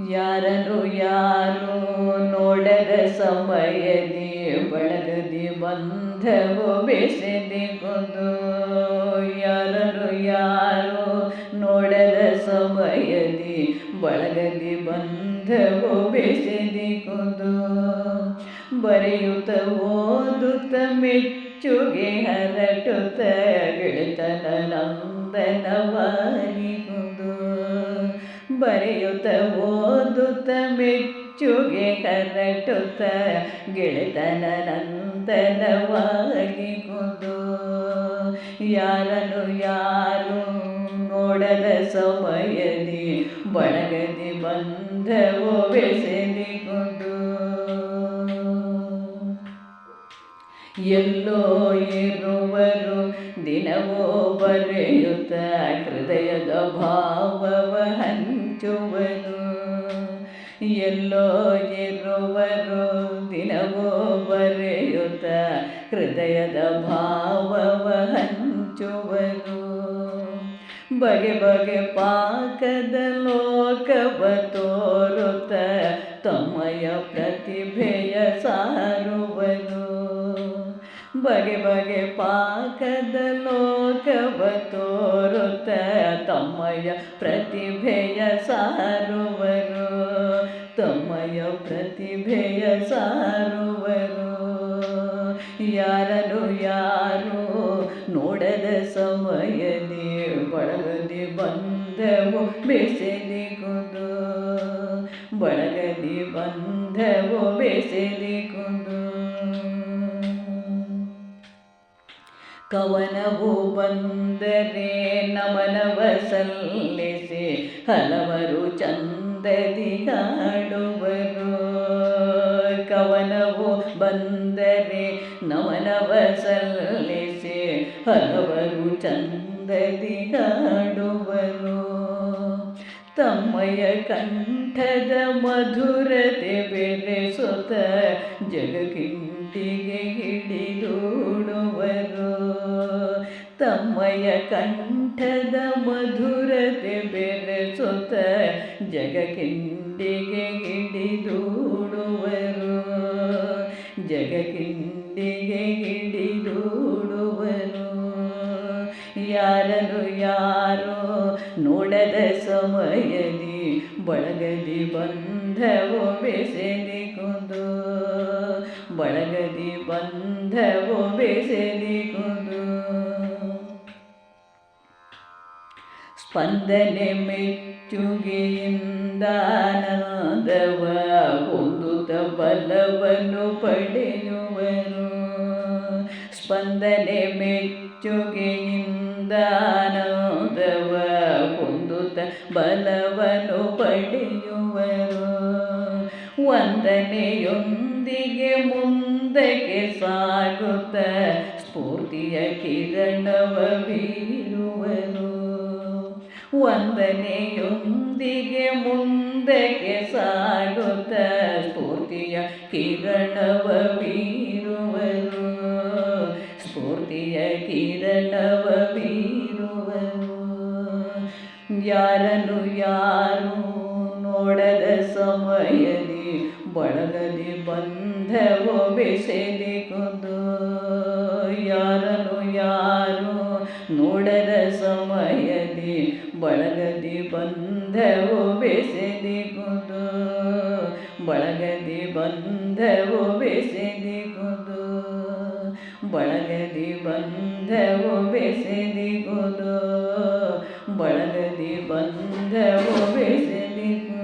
ಯಾರನು ಯಾರು ನೋಡದ ಸಮಯದಿ ಬಳಗದಿ ಬಂಧವು ಬೆಸೆದಿಕೊಂಡು. ಯಾರನು ಯಾರು ನೋಡದ ಸಮಯದಿ ಬಳಗದಿ ಬಂಧವು ಬೆಸೆದಿಕೊಂಡು. ಬರೆಯುತ್ತ ಓದುತ್ತ ಮೆಚ್ಚುಗೆ ಹರಟುತ್ತ ಗೆಳೆತನ ನಂದನವಾರಿಕೊಂಡು. ಬರೆಯುತ್ತ ಓದುತ್ತ ಮೆಚ್ಚುಗೆ ಹರಟುತ್ತ ಗೆಳೆತನ ನಂದನವಾಗಿಕೊಂಡು. ಯಾರನು ಯಾರು ನೋಡದ ಸಮಯದಿ ಬಳಗದಿ ಬಂಧವು ಬೆಸೆದಿಕೊಂಡು. ಎಲ್ಲೋ ಇರುವರು ದಿನವೋ ಬರೆಯುತ್ತ ಹೃದಯದ ಭಾವವ ಹಂಚುವರು. ಎಲ್ಲೋ ಇರುವರು ದಿನವೋ ಬರೆಯುತ್ತ ಹೃದಯದ ಭಾವವ ಹಂಚುವರು. ಬಗೆ ಬಗೆ ಪಾಕದ ಲೋಕವ ತೋರುತ್ತ ತಮ್ಮಯ ಪ್ರತಿಭೆಯ ಸಾರುವರು. ಬಗೆ ಬಗೆ ಪಾಕದ ಲೋಕವ ತೋರುತ್ತ ತಮ್ಮಯ ಪ್ರತಿಭೆಯ ಸಾರುವರು. ತಮ್ಮಯ ಪ್ರತಿಭೆಯ ಸಾರುವರು. ಯಾರನು ಯಾರು ನೋಡದ ಸಮಯದಿ ಬಳಗದಿ ಬಂಧವು ಬೆಸೆದಿಕೊಂಡು. ಬಳಗದಿ ಬಂಧವು ಬೆಸೆದಿಕೊಂಡು. ಕವನವು ಬಂದರೆ ನಮನವ ಸಲ್ಲಿಸಿ ಹಲವರು ಚಂದದಿ ಹಾಡುವರು. ಕವನವು ಬಂದರೆ ನಮನವ ಸಲ್ಲಿಸಿ ಹಲವರು ಚಂದದಿ ಹಾಡುವರು. ತಮ್ಮಯ ಕಂಠದ ಮಧುರತೆ ಬೆರೆಸುತ್ತ ಜಗಕ್ಕಿಂಟಿಗೆ ಹಿಡಿದೂಡುವರು. ತಮ್ಮಯ ಕಂಠದ ಮಧುರತೆ ಬೆರೆಸುತ್ತ ಜಗಕ್ಕಿಂಟಿಗೆ ಹಿಡಿದೂಡುವರು. ಜಗಕ್ಕಿಂಟಿಗೆ ಹಿಡಿದೂಡುವರು. ಯಾರನು ಯಾರು ನೋಡದ ಸಮಯದಿ ಬಳಗದಿ ಬಂಧವು ಬೆಸೆದಿಕೊಂಡು. ಬಳಗದಿ ಬಂಧವು ಬೆಸೆದಿಕೊಂಡು. ಸ್ಪಂದನೆ ಮೆಚ್ಚುಗೆಯಿಂದ ಆನಂದವ ಹೊಂದುತ್ತ ಬಲವನ್ನು ಪಡೆಯುವರು. ಸ್ಪಂದನೆ ಮೆಚ್ಚುಗೆಯಿಂದ ಆನಂದವ ಹೊಂದುತ್ತ ಬಲವನ್ನು ಪಡೆಯುವರು. ವಂದನೆಯೊಂದಿಗೆ ಮುಂದಕ್ಕೆ ಸಾಗುತ್ತ ಸ್ಫೂರ್ತಿಯ ಕಿರಣವ ಬೀರುವರು. ವಂದನೆಯೊಂದಿಗೆ ಮುಂದಕ್ಕೆ ಸಾಗುತ್ತ ಸ್ಫೂರ್ತಿಯ ಕಿರಣವ ಬೀರುವರು. ಸ್ಫೂರ್ತಿಯ ಕಿರಣವ ಬೀರುವರು. ಯಾರನು ಯಾರು ನೋಡದ ಸಮಯದಿ ಬಳಗದಿ ಬಂಧವು ಬೆಸೆದಿಕೊಂಡು. ಯಾರನು ಯಾರು ನೋಡದ ಸಮಯದಿ ಬಳಗದಿ ಬಂಧವು ಬೆಸೆದಿಕೊಂಡು. ಬಳಗದಿ ಬಂಧವು ಬೆಸೆದಿಕೊಂಡು. ಬಳಗದಿ ಬಂಧವು ಬೆಸೆದಿಕೊಂಡು. ಬಳಗದಿ ಬಂಧವು ಬೆಸೆದಿಕೊಂಡು.